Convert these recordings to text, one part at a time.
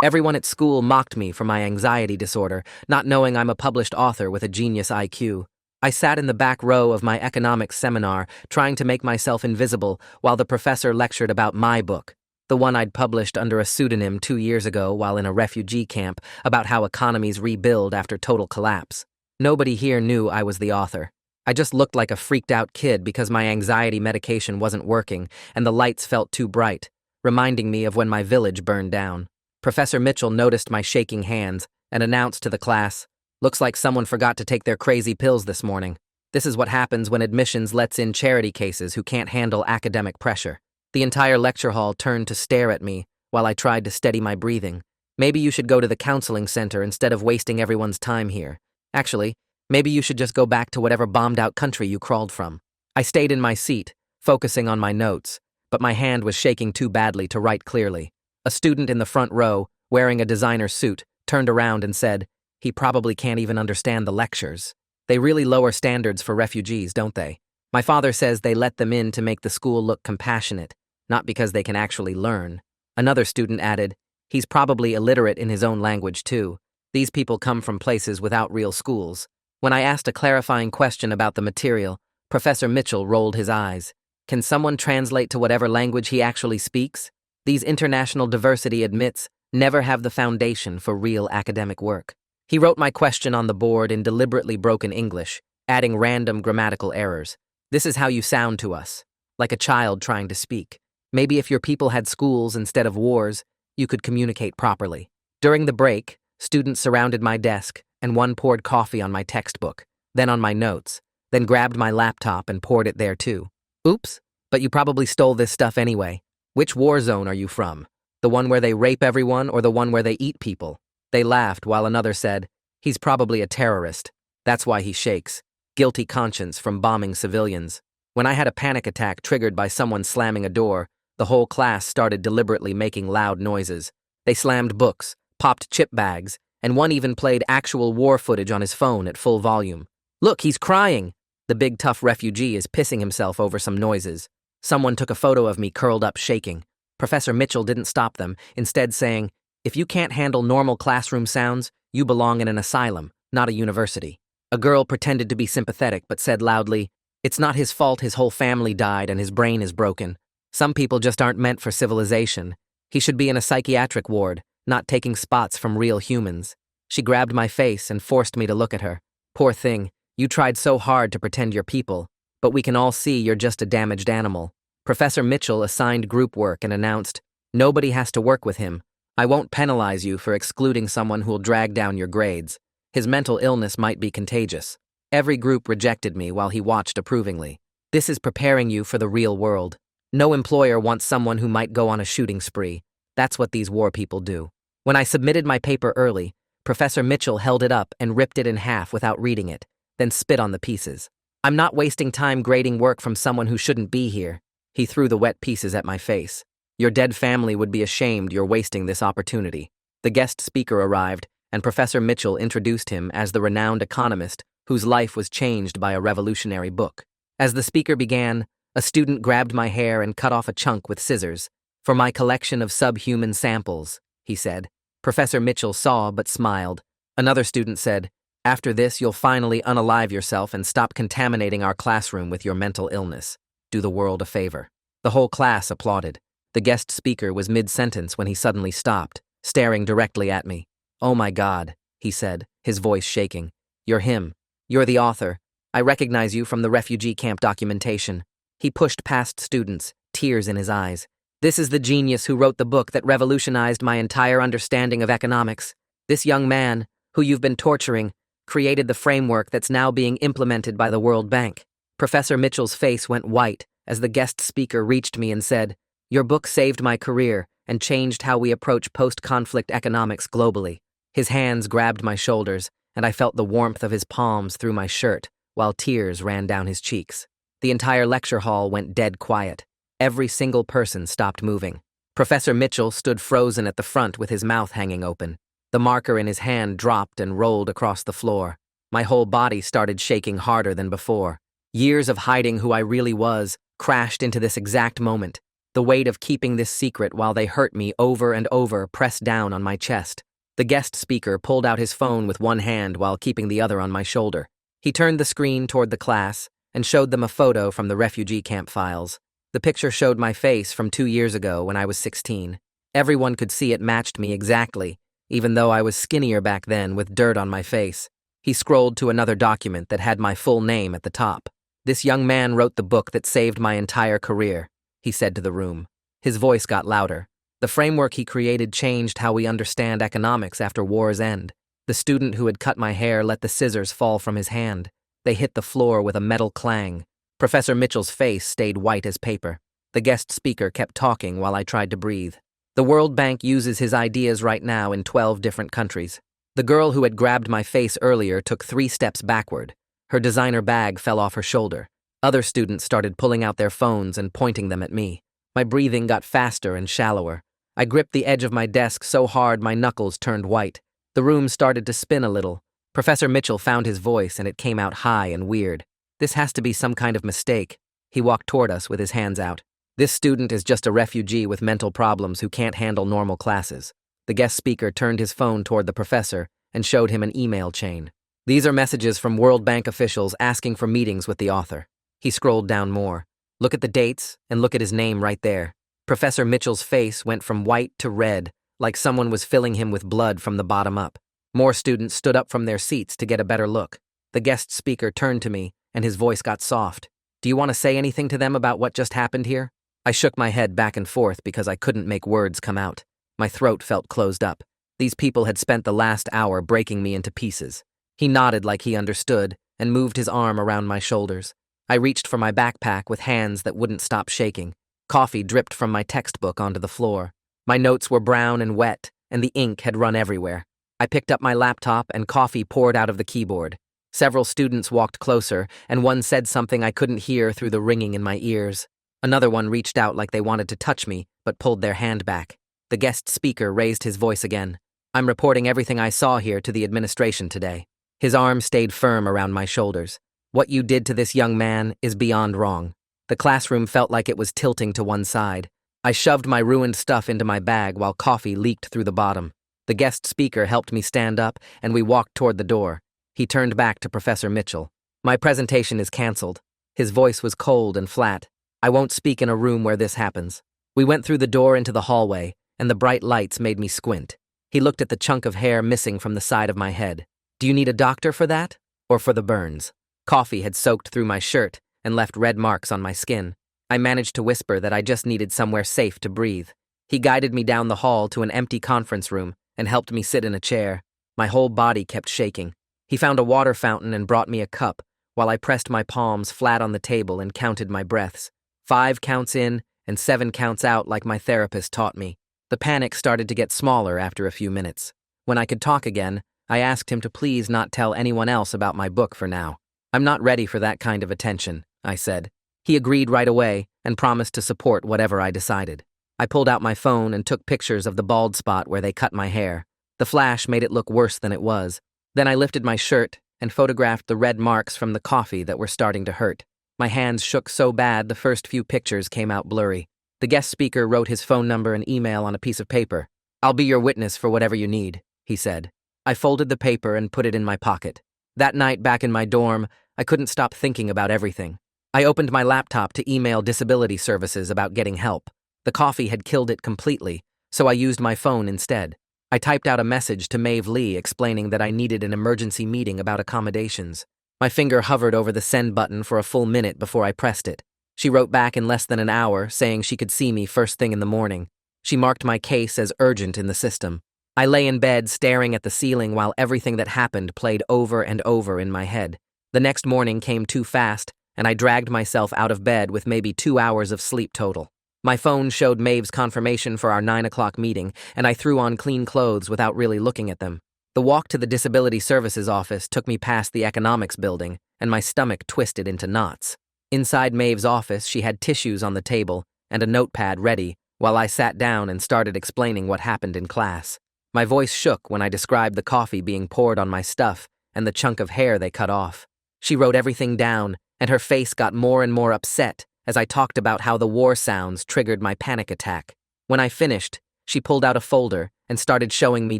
Everyone at school mocked me for my anxiety disorder, not knowing I'm a published author with a genius IQ. I sat in the back row of my economics seminar, trying to make myself invisible while the professor lectured about my book, the one I'd published under a pseudonym 2 years ago while in a refugee camp, about how economies rebuild after total collapse. Nobody here knew I was the author. I just looked like a freaked-out kid because my anxiety medication wasn't working and the lights felt too bright, reminding me of when my village burned down. Professor Mitchell noticed my shaking hands and announced to the class, "Looks like someone forgot to take their crazy pills this morning. This is what happens when admissions lets in charity cases who can't handle academic pressure." The entire lecture hall turned to stare at me while I tried to steady my breathing. "Maybe you should go to the counseling center instead of wasting everyone's time here. Actually, maybe you should just go back to whatever bombed-out country you crawled from." I stayed in my seat, focusing on my notes, but my hand was shaking too badly to write clearly. A student in the front row, wearing a designer suit, turned around and said, "He probably can't even understand the lectures. They really lower standards for refugees, don't they? My father says they let them in to make the school look compassionate, not because they can actually learn." Another student added, "He's probably illiterate in his own language too. These people come from places without real schools." When I asked a clarifying question about the material, Professor Mitchell rolled his eyes. "Can someone translate to whatever language he actually speaks? These international diversity admits never have the foundation for real academic work." He wrote my question on the board in deliberately broken English, adding random grammatical errors. "This is how you sound to us, like a child trying to speak. Maybe if your people had schools instead of wars, you could communicate properly." During the break, students surrounded my desk, and one poured coffee on my textbook, then on my notes, then grabbed my laptop and poured it there too. "Oops, but you probably stole this stuff anyway. Which war zone are you from? The one where they rape everyone or the one where they eat people?" They laughed while another said, "He's probably a terrorist. That's why he shakes. Guilty conscience from bombing civilians." When I had a panic attack triggered by someone slamming a door, the whole class started deliberately making loud noises. They slammed books, popped chip bags, and one even played actual war footage on his phone at full volume. "Look, he's crying! The big tough refugee is pissing himself over some noises." Someone took a photo of me curled up shaking. Professor Mitchell didn't stop them, instead saying, "If you can't handle normal classroom sounds, you belong in an asylum, not a university." A girl pretended to be sympathetic but said loudly, "It's not his fault his whole family died and his brain is broken. Some people just aren't meant for civilization. He should be in a psychiatric ward, not taking spots from real humans." She grabbed my face and forced me to look at her. "Poor thing, you tried so hard to pretend you're people, but we can all see you're just a damaged animal." Professor Mitchell assigned group work and announced, "Nobody has to work with him. I won't penalize you for excluding someone who'll drag down your grades. His mental illness might be contagious." Every group rejected me while he watched approvingly. "This is preparing you for the real world. No employer wants someone who might go on a shooting spree. That's what these war people do." When I submitted my paper early, Professor Mitchell held it up and ripped it in half without reading it, then spit on the pieces. "I'm not wasting time grading work from someone who shouldn't be here." He threw the wet pieces at my face. "Your dead family would be ashamed you're wasting this opportunity." The guest speaker arrived, and Professor Mitchell introduced him as the renowned economist whose life was changed by a revolutionary book. As the speaker began, a student grabbed my hair and cut off a chunk with scissors. "For my collection of subhuman samples," he said. Professor Mitchell saw but smiled. Another student said, "After this, you'll finally unalive yourself and stop contaminating our classroom with your mental illness. Do the world a favor." The whole class applauded. The guest speaker was mid-sentence when he suddenly stopped, staring directly at me. "Oh my God," he said, his voice shaking. "You're him. You're the author. I recognize you from the refugee camp documentation." He pushed past students, tears in his eyes. "This is the genius who wrote the book that revolutionized my entire understanding of economics. This young man, who you've been torturing, created the framework that's now being implemented by the World Bank." Professor Mitchell's face went white as the guest speaker reached me and said, "Your book saved my career and changed how we approach post-conflict economics globally." His hands grabbed my shoulders, and I felt the warmth of his palms through my shirt, while tears ran down his cheeks. The entire lecture hall went dead quiet. Every single person stopped moving. Professor Mitchell stood frozen at the front with his mouth hanging open. The marker in his hand dropped and rolled across the floor. My whole body started shaking harder than before. Years of hiding who I really was crashed into this exact moment. The weight of keeping this secret while they hurt me over and over pressed down on my chest. The guest speaker pulled out his phone with one hand while keeping the other on my shoulder. He turned the screen toward the class and showed them a photo from the refugee camp files. The picture showed my face from 2 years ago when I was 16. Everyone could see it matched me exactly, even though I was skinnier back then with dirt on my face. He scrolled to another document that had my full name at the top. "This young man wrote the book that saved my entire career," he said to the room. His voice got louder. The framework he created changed how we understand economics after war's end. The student who had cut my hair let the scissors fall from his hand. They hit the floor with a metal clang. Professor Mitchell's face stayed white as paper. The guest speaker kept talking while I tried to breathe. "The World Bank uses his ideas right now in 12 different countries." The girl who had grabbed my face earlier took 3 steps backward. Her designer bag fell off her shoulder. Other students started pulling out their phones and pointing them at me. My breathing got faster and shallower. I gripped the edge of my desk so hard my knuckles turned white. The room started to spin a little. Professor Mitchell found his voice and it came out high and weird. "This has to be some kind of mistake." He walked toward us with his hands out. "This student is just a refugee with mental problems who can't handle normal classes." The guest speaker turned his phone toward the professor and showed him an email chain. "These are messages from World Bank officials asking for meetings with the author." He scrolled down more. "Look at the dates and look at his name right there." Professor Mitchell's face went from white to red, like someone was filling him with blood from the bottom up. More students stood up from their seats to get a better look. The guest speaker turned to me, and his voice got soft. "Do you want to say anything to them about what just happened here?" I shook my head back and forth because I couldn't make words come out. My throat felt closed up. These people had spent the last hour breaking me into pieces. He nodded like he understood and moved his arm around my shoulders. I reached for my backpack with hands that wouldn't stop shaking. Coffee dripped from my textbook onto the floor. My notes were brown and wet, and the ink had run everywhere. I picked up my laptop and coffee poured out of the keyboard. Several students walked closer, and one said something I couldn't hear through the ringing in my ears. Another one reached out like they wanted to touch me, but pulled their hand back. The guest speaker raised his voice again. "I'm reporting everything I saw here to the administration today." His arm stayed firm around my shoulders. "What you did to this young man is beyond wrong." The classroom felt like it was tilting to one side. I shoved my ruined stuff into my bag while coffee leaked through the bottom. The guest speaker helped me stand up, and we walked toward the door. He turned back to Professor Mitchell. "My presentation is canceled." His voice was cold and flat. "I won't speak in a room where this happens." We went through the door into the hallway, and the bright lights made me squint. He looked at the chunk of hair missing from the side of my head. "Do you need a doctor for that? Or for the burns?" Coffee had soaked through my shirt and left red marks on my skin. I managed to whisper that I just needed somewhere safe to breathe. He guided me down the hall to an empty conference room and helped me sit in a chair. My whole body kept shaking. He found a water fountain and brought me a cup, while I pressed my palms flat on the table and counted my breaths. 5 counts in and 7 counts out like my therapist taught me. The panic started to get smaller after a few minutes. When I could talk again, I asked him to please not tell anyone else about my book for now. "I'm not ready for that kind of attention," I said. He agreed right away and promised to support whatever I decided. I pulled out my phone and took pictures of the bald spot where they cut my hair. The flash made it look worse than it was. Then I lifted my shirt and photographed the red marks from the coffee that were starting to hurt. My hands shook so bad the first few pictures came out blurry. The guest speaker wrote his phone number and email on a piece of paper. "I'll be your witness for whatever you need," he said. I folded the paper and put it in my pocket. That night back in my dorm, I couldn't stop thinking about everything. I opened my laptop to email disability services about getting help. The coffee had killed it completely, so I used my phone instead. I typed out a message to Maeve Lee explaining that I needed an emergency meeting about accommodations. My finger hovered over the send button for a full minute before I pressed it. She wrote back in less than an hour, saying she could see me first thing in the morning. She marked my case as urgent in the system. I lay in bed staring at the ceiling while everything that happened played over and over in my head. The next morning came too fast, and I dragged myself out of bed with maybe 2 hours of sleep total. My phone showed Maeve's confirmation for our 9 o'clock meeting, and I threw on clean clothes without really looking at them. The walk to the Disability Services office took me past the economics building, and my stomach twisted into knots. Inside Maeve's office, she had tissues on the table and a notepad ready, while I sat down and started explaining what happened in class. My voice shook when I described the coffee being poured on my stuff and the chunk of hair they cut off. She wrote everything down, and her face got more and more upset as I talked about how the war sounds triggered my panic attack. When I finished, she pulled out a folder and started showing me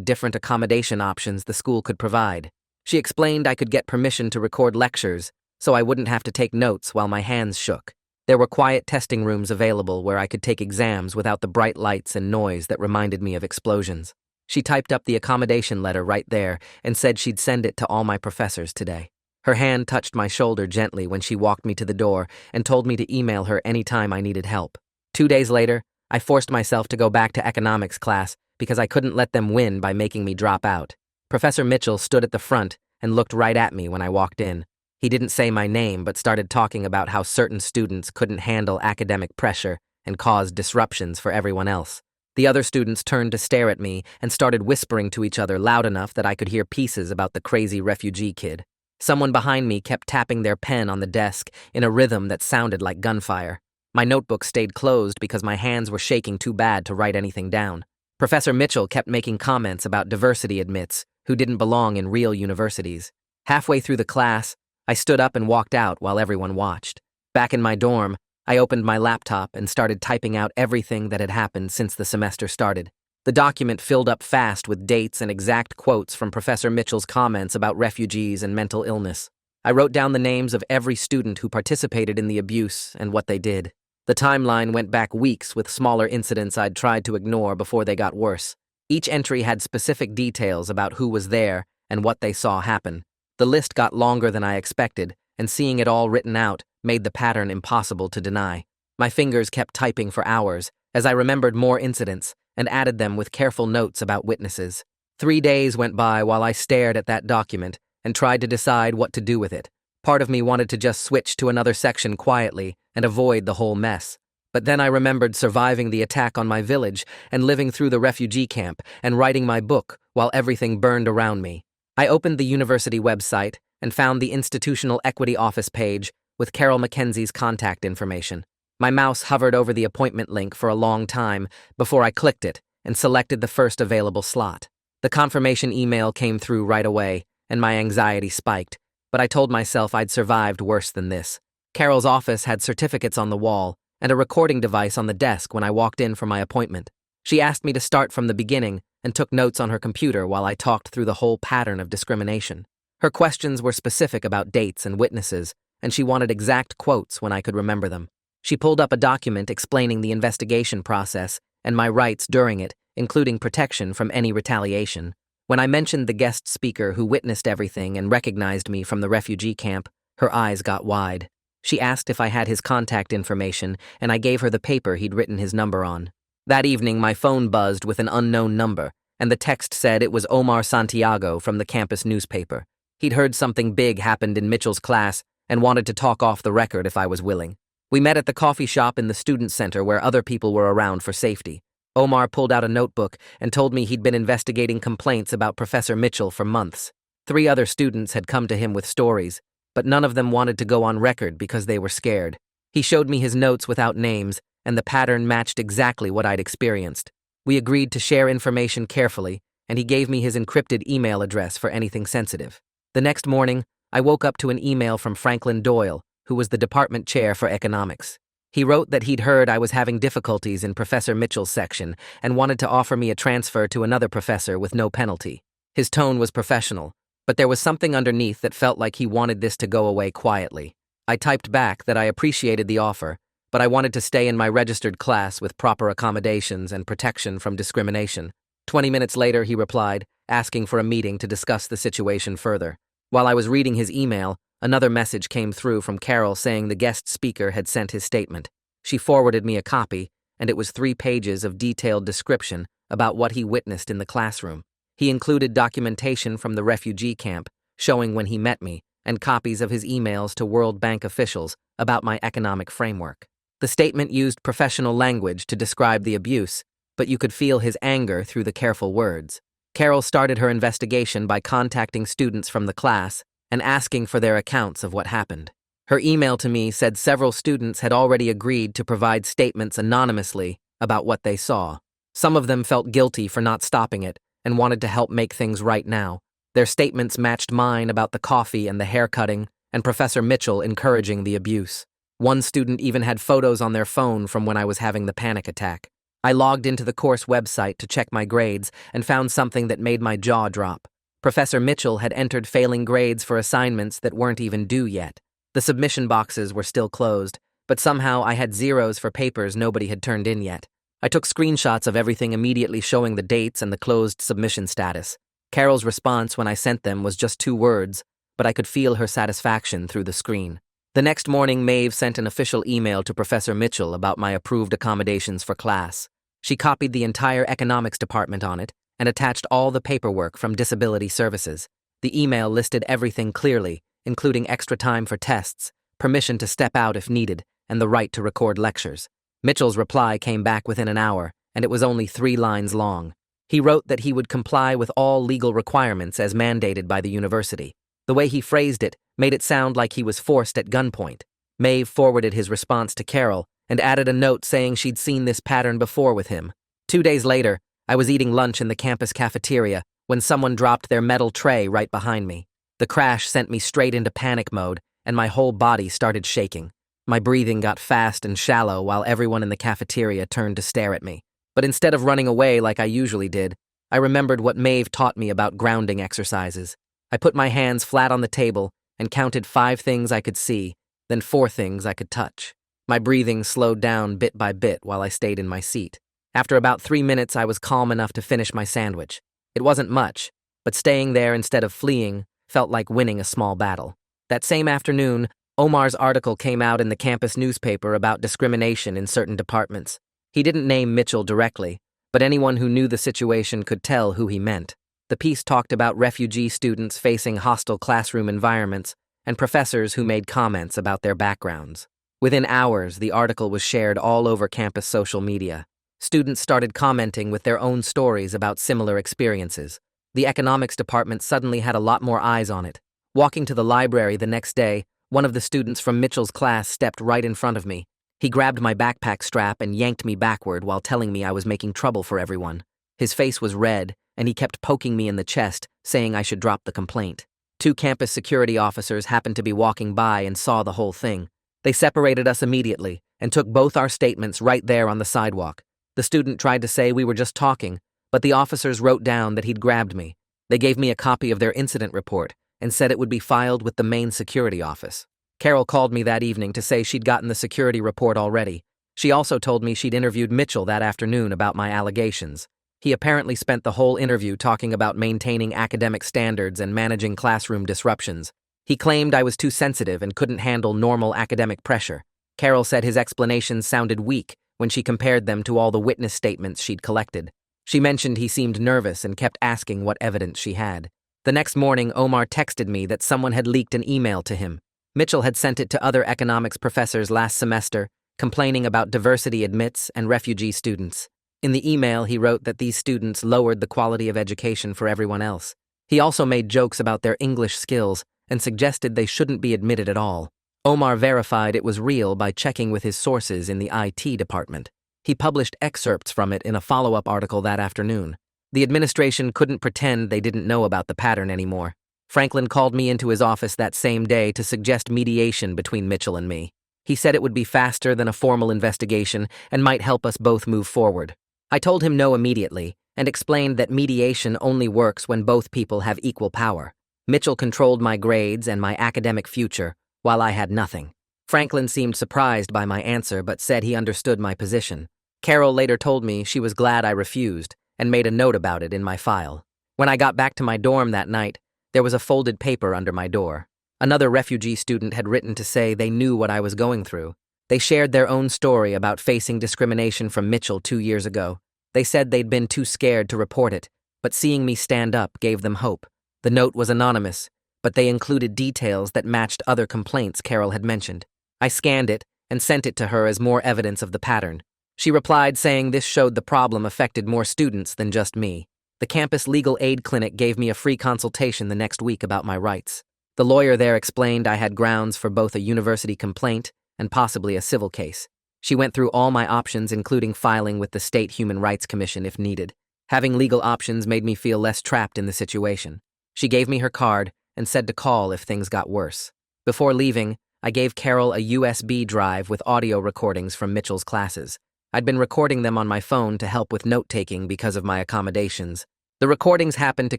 different accommodation options the school could provide. She explained I could get permission to record lectures, so I wouldn't have to take notes while my hands shook. There were quiet testing rooms available where I could take exams without the bright lights and noise that reminded me of explosions. She typed up the accommodation letter right there and said she'd send it to all my professors today. Her hand touched my shoulder gently when she walked me to the door and told me to email her anytime I needed help. 2 days later, I forced myself to go back to economics class because I couldn't let them win by making me drop out. Professor Mitchell stood at the front and looked right at me when I walked in. He didn't say my name but started talking about how certain students couldn't handle academic pressure and caused disruptions for everyone else. The other students turned to stare at me and started whispering to each other loud enough that I could hear pieces about the crazy refugee kid. Someone behind me kept tapping their pen on the desk in a rhythm that sounded like gunfire. My notebook stayed closed because my hands were shaking too bad to write anything down. Professor Mitchell kept making comments about diversity admits who didn't belong in real universities. Halfway through the class, I stood up and walked out while everyone watched. Back in my dorm, I opened my laptop and started typing out everything that had happened since the semester started. The document filled up fast with dates and exact quotes from Professor Mitchell's comments about refugees and mental illness. I wrote down the names of every student who participated in the abuse and what they did. The timeline went back weeks with smaller incidents I'd tried to ignore before they got worse. Each entry had specific details about who was there and what they saw happen. The list got longer than I expected, and seeing it all written out made the pattern impossible to deny. My fingers kept typing for hours as I remembered more incidents and added them with careful notes about witnesses. 3 days went by while I stared at that document and tried to decide what to do with it. Part of me wanted to just switch to another section quietly and avoid the whole mess. But then I remembered surviving the attack on my village and living through the refugee camp and writing my book while everything burned around me. I opened the university website and found the Institutional Equity Office page with Carol Mackenzie's contact information. My mouse hovered over the appointment link for a long time before I clicked it and selected the first available slot. The confirmation email came through right away, and my anxiety spiked, but I told myself I'd survived worse than this. Carol's office had certificates on the wall and a recording device on the desk when I walked in for my appointment. She asked me to start from the beginning and took notes on her computer while I talked through the whole pattern of discrimination. Her questions were specific about dates and witnesses, and she wanted exact quotes when I could remember them. She pulled up a document explaining the investigation process and my rights during it, including protection from any retaliation. When I mentioned the guest speaker who witnessed everything and recognized me from the refugee camp, her eyes got wide. She asked if I had his contact information, and I gave her the paper he'd written his number on. That evening, my phone buzzed with an unknown number, and the text said it was Omar Santiago from the campus newspaper. He'd heard something big happened in Mitchell's class and wanted to talk off the record if I was willing. We met at the coffee shop in the student center where other people were around for safety. Omar pulled out a notebook and told me he'd been investigating complaints about Professor Mitchell for months. 3 other students had come to him with stories, but none of them wanted to go on record because they were scared. He showed me his notes without names, and the pattern matched exactly what I'd experienced. We agreed to share information carefully, and he gave me his encrypted email address for anything sensitive. The next morning, I woke up to an email from Franklin Doyle, who was the department chair for economics. He wrote that he'd heard I was having difficulties in Professor Mitchell's section and wanted to offer me a transfer to another professor with no penalty. His tone was professional, but there was something underneath that felt like he wanted this to go away quietly. I typed back that I appreciated the offer, but I wanted to stay in my registered class with proper accommodations and protection from discrimination. 20 minutes later, he replied, asking for a meeting to discuss the situation further. While I was reading his email, another message came through from Carol saying the guest speaker had sent his statement. She forwarded me a copy, and it was 3 pages of detailed description about what he witnessed in the classroom. He included documentation from the refugee camp, showing when he met me, and copies of his emails to World Bank officials about my economic framework. The statement used professional language to describe the abuse, but you could feel his anger through the careful words. Carol started her investigation by contacting students from the class and asking for their accounts of what happened. Her email to me said several students had already agreed to provide statements anonymously about what they saw. Some of them felt guilty for not stopping it and wanted to help make things right now. Their statements matched mine about the coffee and the hair cutting, and Professor Mitchell encouraging the abuse. One student even had photos on their phone from when I was having the panic attack. I logged into the course website to check my grades and found something that made my jaw drop. Professor Mitchell had entered failing grades for assignments that weren't even due yet. The submission boxes were still closed, but somehow I had zeros for papers nobody had turned in yet. I took screenshots of everything, immediately showing the dates and the closed submission status. Carol's response when I sent them was just 2 words, but I could feel her satisfaction through the screen. The next morning, Maeve sent an official email to Professor Mitchell about my approved accommodations for class. She copied the entire economics department on it and attached all the paperwork from disability services. The email listed everything clearly, including extra time for tests, permission to step out if needed, and the right to record lectures. Mitchell's reply came back within an hour, and it was only 3 lines long. He wrote that he would comply with all legal requirements as mandated by the university. The way he phrased it made it sound like he was forced at gunpoint. Maeve forwarded his response to Carol and added a note saying she'd seen this pattern before with him. 2 days later, I was eating lunch in the campus cafeteria when someone dropped their metal tray right behind me. The crash sent me straight into panic mode, and my whole body started shaking. My breathing got fast and shallow while everyone in the cafeteria turned to stare at me. But instead of running away like I usually did, I remembered what Maeve taught me about grounding exercises. I put my hands flat on the table and counted 5 things I could see, then 4 things I could touch. My breathing slowed down bit by bit while I stayed in my seat. After about 3 minutes, I was calm enough to finish my sandwich. It wasn't much, but staying there instead of fleeing felt like winning a small battle. That same afternoon, Omar's article came out in the campus newspaper about discrimination in certain departments. He didn't name Mitchell directly, but anyone who knew the situation could tell who he meant. The piece talked about refugee students facing hostile classroom environments and professors who made comments about their backgrounds. Within hours, the article was shared all over campus social media. Students started commenting with their own stories about similar experiences. The economics department suddenly had a lot more eyes on it. Walking to the library the next day, one of the students from Mitchell's class stepped right in front of me. He grabbed my backpack strap and yanked me backward while telling me I was making trouble for everyone. His face was red, and he kept poking me in the chest, saying I should drop the complaint. 2 campus security officers happened to be walking by and saw the whole thing. They separated us immediately and took both our statements right there on the sidewalk. The student tried to say we were just talking, but the officers wrote down that he'd grabbed me. They gave me a copy of their incident report and said it would be filed with the main security office. Carol called me that evening to say she'd gotten the security report already. She also told me she'd interviewed Mitchell that afternoon about my allegations. He apparently spent the whole interview talking about maintaining academic standards and managing classroom disruptions. He claimed I was too sensitive and couldn't handle normal academic pressure. Carol said his explanations sounded weak when she compared them to all the witness statements she'd collected. She mentioned he seemed nervous and kept asking what evidence she had. The next morning, Omar texted me that someone had leaked an email to him. Mitchell had sent it to other economics professors last semester, complaining about diversity admits and refugee students. In the email, he wrote that these students lowered the quality of education for everyone else. He also made jokes about their English skills and suggested they shouldn't be admitted at all. Omar verified it was real by checking with his sources in the IT department. He published excerpts from it in a follow-up article that afternoon. The administration couldn't pretend they didn't know about the pattern anymore. Franklin called me into his office that same day to suggest mediation between Mitchell and me. He said it would be faster than a formal investigation and might help us both move forward. I told him no immediately and explained that mediation only works when both people have equal power. Mitchell controlled my grades and my academic future, while I had nothing. Franklin seemed surprised by my answer but said he understood my position. Carol later told me she was glad I refused and made a note about it in my file. When I got back to my dorm that night, there was a folded paper under my door. Another refugee student had written to say they knew what I was going through. They shared their own story about facing discrimination from Mitchell 2 years ago. They said they'd been too scared to report it, but seeing me stand up gave them hope. The note was anonymous, but they included details that matched other complaints Carol had mentioned. I scanned it and sent it to her as more evidence of the pattern. She replied saying this showed the problem affected more students than just me. The campus legal aid clinic gave me a free consultation the next week about my rights. The lawyer there explained I had grounds for both a university complaint and possibly a civil case. She went through all my options, including filing with the State Human Rights Commission if needed. Having legal options made me feel less trapped in the situation. She gave me her card and said to call if things got worse. Before leaving, I gave Carol a USB drive with audio recordings from Mitchell's classes. I'd been recording them on my phone to help with note-taking because of my accommodations. The recordings happened to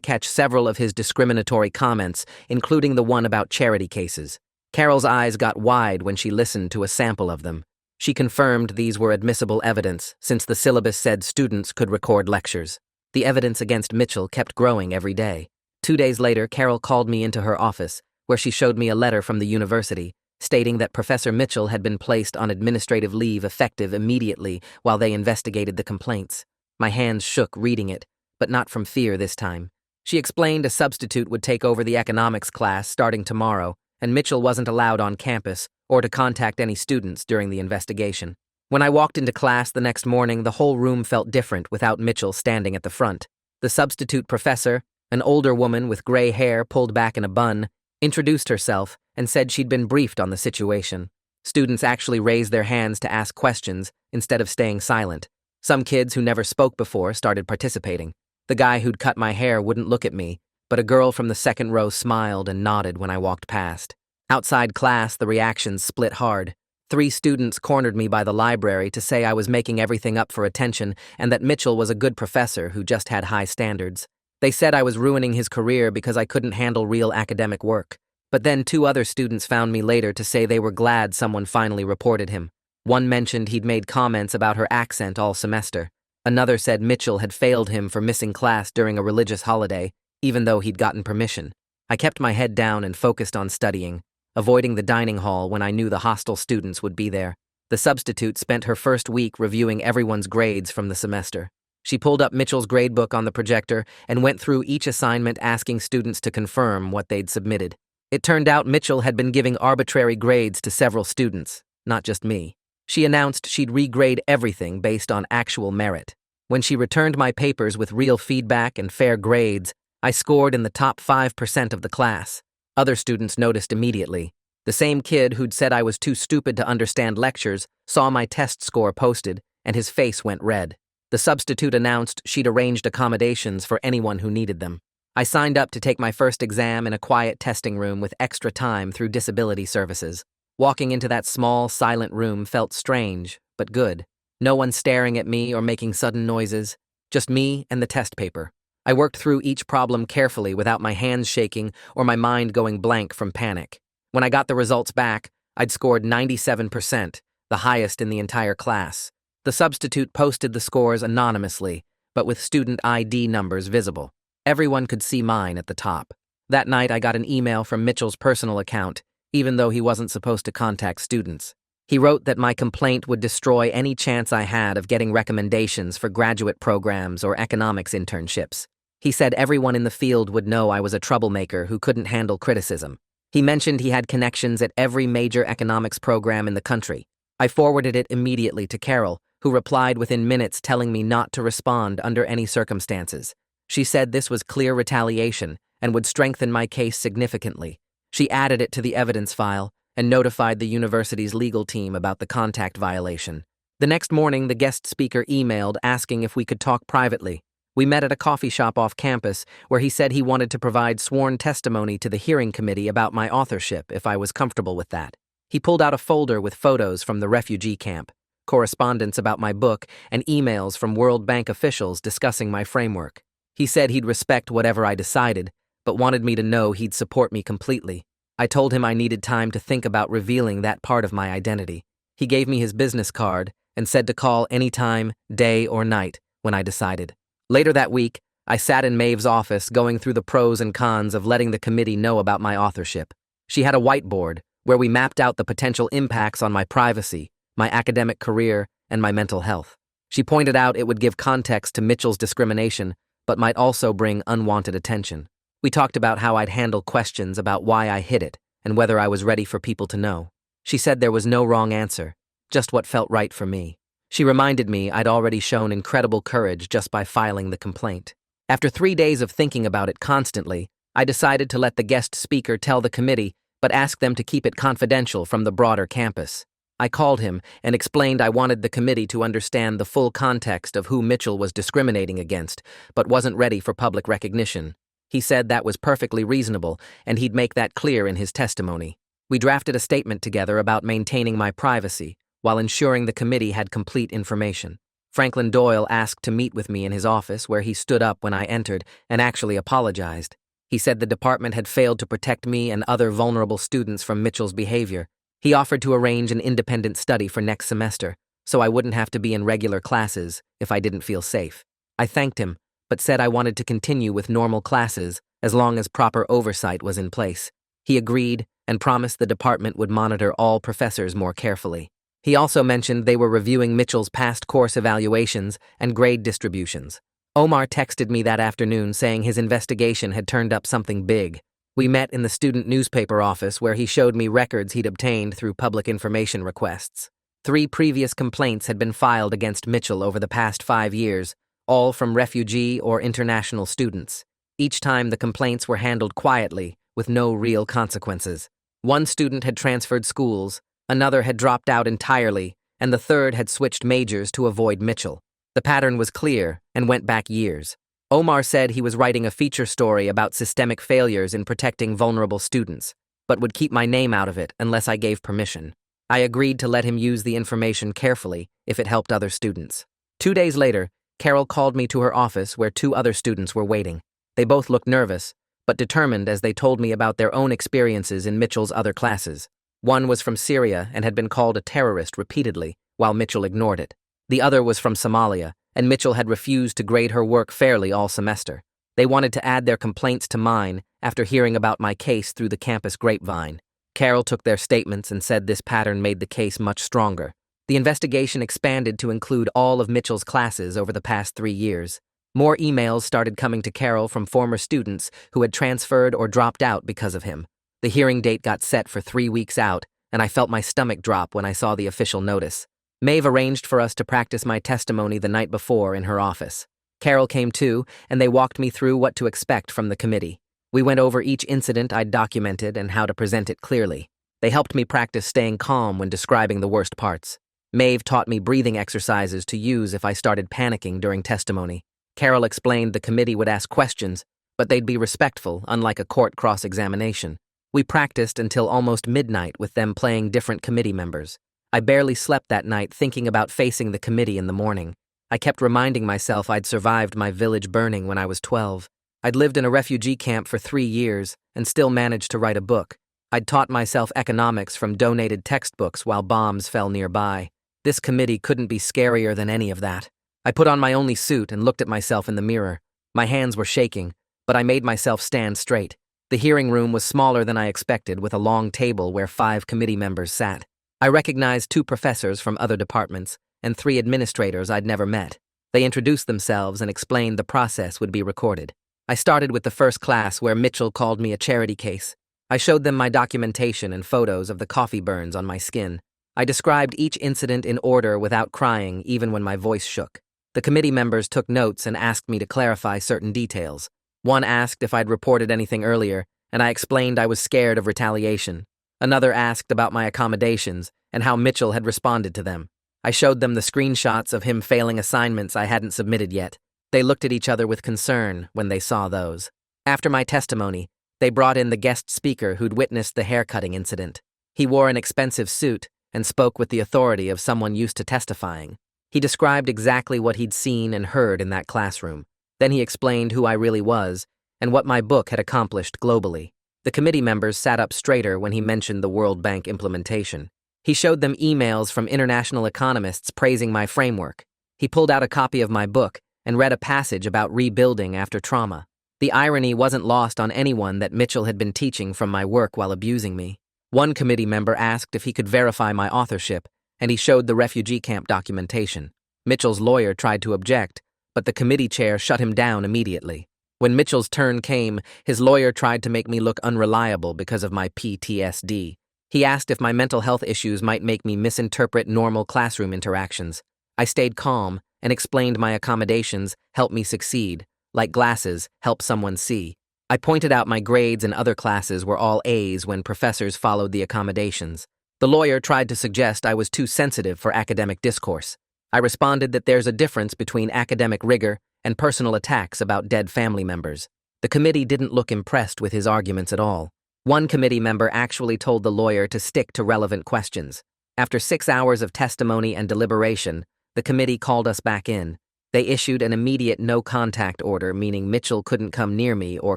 catch several of his discriminatory comments, including the one about charity cases. Carol's eyes got wide when she listened to a sample of them. She confirmed these were admissible evidence, since the syllabus said students could record lectures. The evidence against Mitchell kept growing every day. 2 days later, Carol called me into her office, where she showed me a letter from the university, stating that Professor Mitchell had been placed on administrative leave effective immediately while they investigated the complaints. My hands shook reading it, but not from fear this time. She explained a substitute would take over the economics class starting tomorrow, and Mitchell wasn't allowed on campus or to contact any students during the investigation. When I walked into class the next morning, the whole room felt different without Mitchell standing at the front. The substitute professor, an older woman with gray hair pulled back in a bun, introduced herself and said she'd been briefed on the situation. Students actually raised their hands to ask questions instead of staying silent. Some kids who never spoke before started participating. The guy who'd cut my hair wouldn't look at me, but a girl from the second row smiled and nodded when I walked past. Outside class, the reactions split hard. 3 students cornered me by the library to say I was making everything up for attention and that Mitchell was a good professor who just had high standards. They said I was ruining his career because I couldn't handle real academic work. But then 2 other students found me later to say they were glad someone finally reported him. One mentioned he'd made comments about her accent all semester. Another said Mitchell had failed him for missing class during a religious holiday, even though he'd gotten permission. I kept my head down and focused on studying, avoiding the dining hall when I knew the hostile students would be there. The substitute spent her first week reviewing everyone's grades from the semester. She pulled up Mitchell's gradebook on the projector and went through each assignment asking students to confirm what they'd submitted. It turned out Mitchell had been giving arbitrary grades to several students, not just me. She announced she'd regrade everything based on actual merit. When she returned my papers with real feedback and fair grades, I scored in the top 5% of the class. Other students noticed immediately. The same kid who'd said I was too stupid to understand lectures saw my test score posted, and his face went red. The substitute announced she'd arranged accommodations for anyone who needed them. I signed up to take my first exam in a quiet testing room with extra time through disability services. Walking into that small, silent room felt strange, but good. No one staring at me or making sudden noises. Just me and the test paper. I worked through each problem carefully without my hands shaking or my mind going blank from panic. When I got the results back, I'd scored 97%, the highest in the entire class. The substitute posted the scores anonymously, but with student ID numbers visible. Everyone could see mine at the top. That night, I got an email from Mitchell's personal account, even though he wasn't supposed to contact students. He wrote that my complaint would destroy any chance I had of getting recommendations for graduate programs or economics internships. He said everyone in the field would know I was a troublemaker who couldn't handle criticism. He mentioned he had connections at every major economics program in the country. I forwarded it immediately to Carol, who replied within minutes telling me not to respond under any circumstances. She said this was clear retaliation and would strengthen my case significantly. She added it to the evidence file and notified the university's legal team about the contact violation. The next morning, the guest speaker emailed asking if we could talk privately. We met at a coffee shop off campus where he said he wanted to provide sworn testimony to the hearing committee about my authorship if I was comfortable with that. He pulled out a folder with photos from the refugee camp, correspondence about my book, and emails from World Bank officials discussing my framework. He said he'd respect whatever I decided, but wanted me to know he'd support me completely. I told him I needed time to think about revealing that part of my identity. He gave me his business card and said to call anytime, day or night, when I decided. Later that week, I sat in Maeve's office going through the pros and cons of letting the committee know about my authorship. She had a whiteboard where we mapped out the potential impacts on my privacy, my academic career, and my mental health. She pointed out it would give context to Mitchell's discrimination, but might also bring unwanted attention. We talked about how I'd handle questions about why I hid it and whether I was ready for people to know. She said there was no wrong answer, just what felt right for me. She reminded me I'd already shown incredible courage just by filing the complaint. After 3 days of thinking about it constantly, I decided to let the guest speaker tell the committee, but ask them to keep it confidential from the broader campus. I called him and explained I wanted the committee to understand the full context of who Mitchell was discriminating against, but wasn't ready for public recognition. He said that was perfectly reasonable, and he'd make that clear in his testimony. We drafted a statement together about maintaining my privacy while ensuring the committee had complete information. Franklin Doyle asked to meet with me in his office, where he stood up when I entered and actually apologized. He said the department had failed to protect me and other vulnerable students from Mitchell's behavior. He offered to arrange an independent study for next semester, so I wouldn't have to be in regular classes if I didn't feel safe. I thanked him, but said I wanted to continue with normal classes as long as proper oversight was in place. He agreed and promised the department would monitor all professors more carefully. He also mentioned they were reviewing Mitchell's past course evaluations and grade distributions. Omar texted me that afternoon saying his investigation had turned up something big. We met in the student newspaper office where he showed me records he'd obtained through public information requests. 3 previous complaints had been filed against Mitchell over the past 5 years, all from refugee or international students. Each time the complaints were handled quietly, with no real consequences. One student had transferred schools, another had dropped out entirely, and the third had switched majors to avoid Mitchell. The pattern was clear and went back years. Omar said he was writing a feature story about systemic failures in protecting vulnerable students, but would keep my name out of it unless I gave permission. I agreed to let him use the information carefully if it helped other students. 2 days later, Carol called me to her office where 2 other students were waiting. They both looked nervous, but determined as they told me about their own experiences in Mitchell's other classes. One was from Syria and had been called a terrorist repeatedly, while Mitchell ignored it. The other was from Somalia, and Mitchell had refused to grade her work fairly all semester. They wanted to add their complaints to mine after hearing about my case through the campus grapevine. Carol took their statements and said this pattern made the case much stronger. The investigation expanded to include all of Mitchell's classes over the past 3 years. More emails started coming to Carol from former students who had transferred or dropped out because of him. The hearing date got set for 3 weeks out, and I felt my stomach drop when I saw the official notice. Maeve arranged for us to practice my testimony the night before in her office. Carol came too, and they walked me through what to expect from the committee. We went over each incident I'd documented and how to present it clearly. They helped me practice staying calm when describing the worst parts. Maeve taught me breathing exercises to use if I started panicking during testimony. Carol explained the committee would ask questions, but they'd be respectful, unlike a court cross-examination. We practiced until almost midnight with them playing different committee members. I barely slept that night thinking about facing the committee in the morning. I kept reminding myself I'd survived my village burning when I was 12. I'd lived in a refugee camp for 3 years and still managed to write a book. I'd taught myself economics from donated textbooks while bombs fell nearby. This committee couldn't be scarier than any of that. I put on my only suit and looked at myself in the mirror. My hands were shaking, but I made myself stand straight. The hearing room was smaller than I expected, with a long table where 5 committee members sat. I recognized 2 professors from other departments and 3 administrators I'd never met. They introduced themselves and explained the process would be recorded. I started with the first class where Mitchell called me a charity case. I showed them my documentation and photos of the coffee burns on my skin. I described each incident in order without crying, even when my voice shook. The committee members took notes and asked me to clarify certain details. One asked if I'd reported anything earlier, and I explained I was scared of retaliation. Another asked about my accommodations and how Mitchell had responded to them. I showed them the screenshots of him failing assignments I hadn't submitted yet. They looked at each other with concern when they saw those. After my testimony, they brought in the guest speaker who'd witnessed the haircutting incident. He wore an expensive suit and spoke with the authority of someone used to testifying. He described exactly what he'd seen and heard in that classroom. Then he explained who I really was and what my book had accomplished globally. The committee members sat up straighter when he mentioned the World Bank implementation. He showed them emails from international economists praising my framework. He pulled out a copy of my book and read a passage about rebuilding after trauma. The irony wasn't lost on anyone that Mitchell had been teaching from my work while abusing me. One committee member asked if he could verify my authorship, and he showed the refugee camp documentation. Mitchell's lawyer tried to object, but the committee chair shut him down immediately. When Mitchell's turn came, his lawyer tried to make me look unreliable because of my PTSD. He asked if my mental health issues might make me misinterpret normal classroom interactions. I stayed calm and explained my accommodations help me succeed, like glasses help someone see. I pointed out my grades in other classes were all A's when professors followed the accommodations. The lawyer tried to suggest I was too sensitive for academic discourse. I responded that there's a difference between academic rigor and personal attacks about dead family members. The committee didn't look impressed with his arguments at all. One committee member actually told the lawyer to stick to relevant questions. After 6 hours of testimony and deliberation, the committee called us back in. They issued an immediate no-contact order, meaning Mitchell couldn't come near me or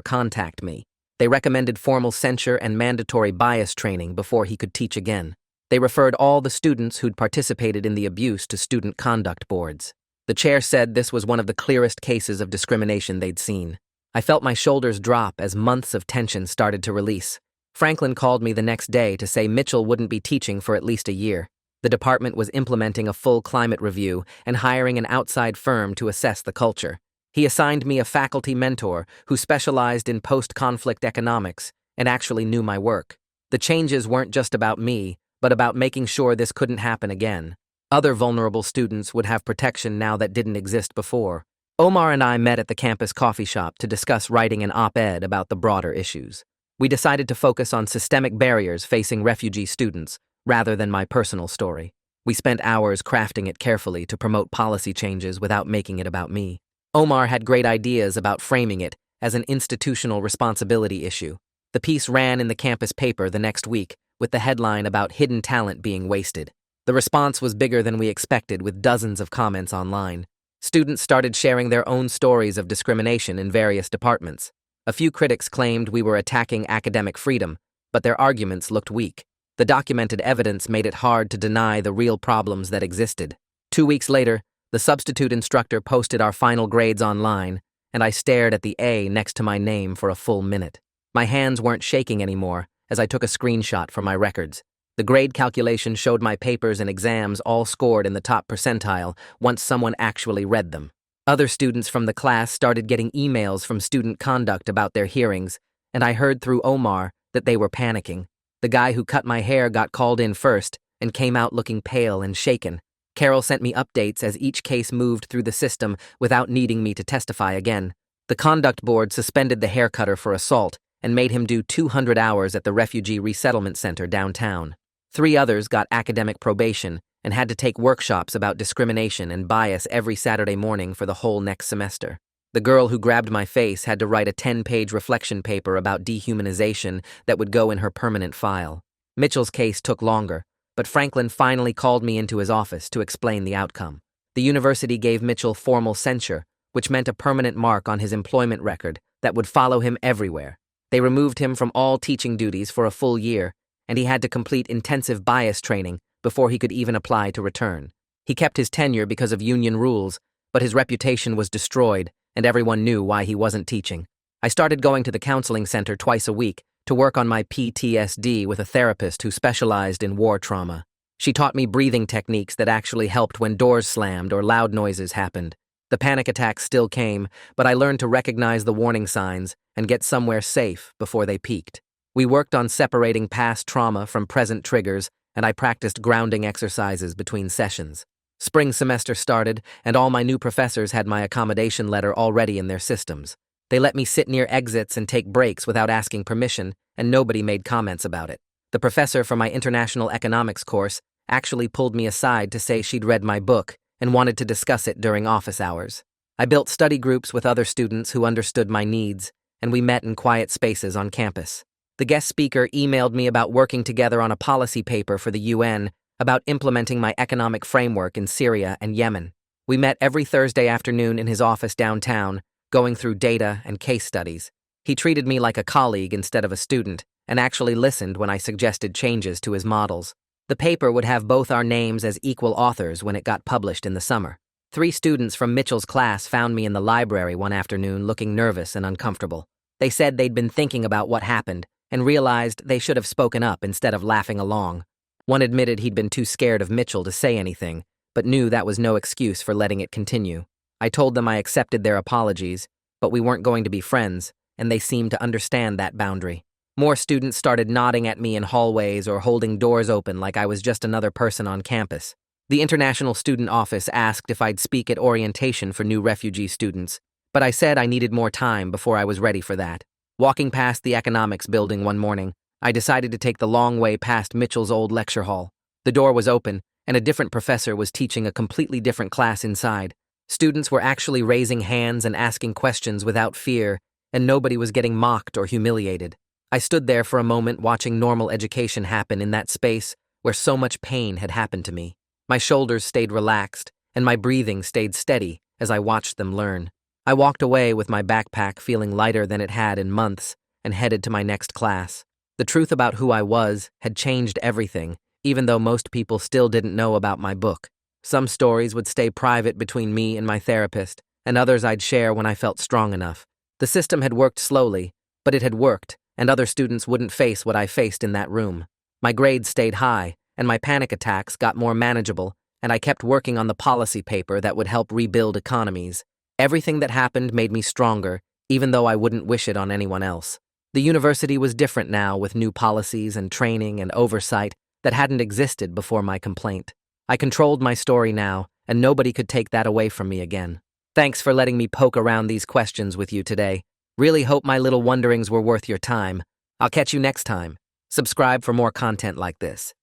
contact me. They recommended formal censure and mandatory bias training before he could teach again. They referred all the students who'd participated in the abuse to student conduct boards. The chair said this was one of the clearest cases of discrimination they'd seen. I felt my shoulders drop as months of tension started to release. Franklin called me the next day to say Mitchell wouldn't be teaching for at least a year. The department was implementing a full climate review and hiring an outside firm to assess the culture. He assigned me a faculty mentor who specialized in post-conflict economics and actually knew my work. The changes weren't just about me, but about making sure this couldn't happen again. Other vulnerable students would have protection now that didn't exist before. Omar and I met at the campus coffee shop to discuss writing an op-ed about the broader issues. We decided to focus on systemic barriers facing refugee students, rather than my personal story. We spent hours crafting it carefully to promote policy changes without making it about me. Omar had great ideas about framing it as an institutional responsibility issue. The piece ran in the campus paper the next week, with the headline about hidden talent being wasted. The response was bigger than we expected, with dozens of comments online. Students started sharing their own stories of discrimination in various departments. A few critics claimed we were attacking academic freedom, but their arguments looked weak. The documented evidence made it hard to deny the real problems that existed. 2 weeks later, the substitute instructor posted our final grades online, and I stared at the A next to my name for a full minute. My hands weren't shaking anymore as I took a screenshot for my records. The grade calculation showed my papers and exams all scored in the top percentile once someone actually read them. Other students from the class started getting emails from student conduct about their hearings, and I heard through Omar that they were panicking. The guy who cut my hair got called in first and came out looking pale and shaken. Carol sent me updates as each case moved through the system without needing me to testify again. The conduct board suspended the haircutter for assault and made him do 200 hours at the Refugee Resettlement Center downtown. 3 others got academic probation and had to take workshops about discrimination and bias every Saturday morning for the whole next semester. The girl who grabbed my face had to write a 10-page reflection paper about dehumanization that would go in her permanent file. Mitchell's case took longer, but Franklin finally called me into his office to explain the outcome. The university gave Mitchell formal censure, which meant a permanent mark on his employment record that would follow him everywhere. They removed him from all teaching duties for a full year, and he had to complete intensive bias training before he could even apply to return. He kept his tenure because of union rules, but his reputation was destroyed, and everyone knew why he wasn't teaching. I started going to the counseling center twice a week to work on my PTSD with a therapist who specialized in war trauma. She taught me breathing techniques that actually helped when doors slammed or loud noises happened. The panic attacks still came, but I learned to recognize the warning signs and get somewhere safe before they peaked. We worked on separating past trauma from present triggers, and I practiced grounding exercises between sessions. Spring semester started, and all my new professors had my accommodation letter already in their systems. They let me sit near exits and take breaks without asking permission, and nobody made comments about it. The professor for my international economics course actually pulled me aside to say she'd read my book and wanted to discuss it during office hours. I built study groups with other students who understood my needs, and we met in quiet spaces on campus. The guest speaker emailed me about working together on a policy paper for the UN about implementing my economic framework in Syria and Yemen. We met every Thursday afternoon in his office downtown, going through data and case studies. He treated me like a colleague instead of a student, and actually listened when I suggested changes to his models. The paper would have both our names as equal authors when it got published in the summer. 3 students from Mitchell's class found me in the library one afternoon looking nervous and uncomfortable. They said they'd been thinking about what happened and realized they should have spoken up instead of laughing along. One admitted he'd been too scared of Mitchell to say anything, but knew that was no excuse for letting it continue. I told them I accepted their apologies, but we weren't going to be friends, and they seemed to understand that boundary. More students started nodding at me in hallways or holding doors open like I was just another person on campus. The International Student Office asked if I'd speak at orientation for new refugee students, but I said I needed more time before I was ready for that. Walking past the economics building one morning, I decided to take the long way past Mitchell's old lecture hall. The door was open, and a different professor was teaching a completely different class inside. Students were actually raising hands and asking questions without fear, and nobody was getting mocked or humiliated. I stood there for a moment watching normal education happen in that space where so much pain had happened to me. My shoulders stayed relaxed, and my breathing stayed steady as I watched them learn. I walked away with my backpack feeling lighter than it had in months and headed to my next class. The truth about who I was had changed everything, even though most people still didn't know about my book. Some stories would stay private between me and my therapist, and others I'd share when I felt strong enough. The system had worked slowly, but it had worked, and other students wouldn't face what I faced in that room. My grades stayed high, and my panic attacks got more manageable, and I kept working on the policy paper that would help rebuild economies. Everything that happened made me stronger, even though I wouldn't wish it on anyone else. The university was different now, with new policies and training and oversight that hadn't existed before my complaint. I controlled my story now, and nobody could take that away from me again. Thanks for letting me poke around these questions with you today. Really hope my little wonderings were worth your time. I'll catch you next time. Subscribe for more content like this.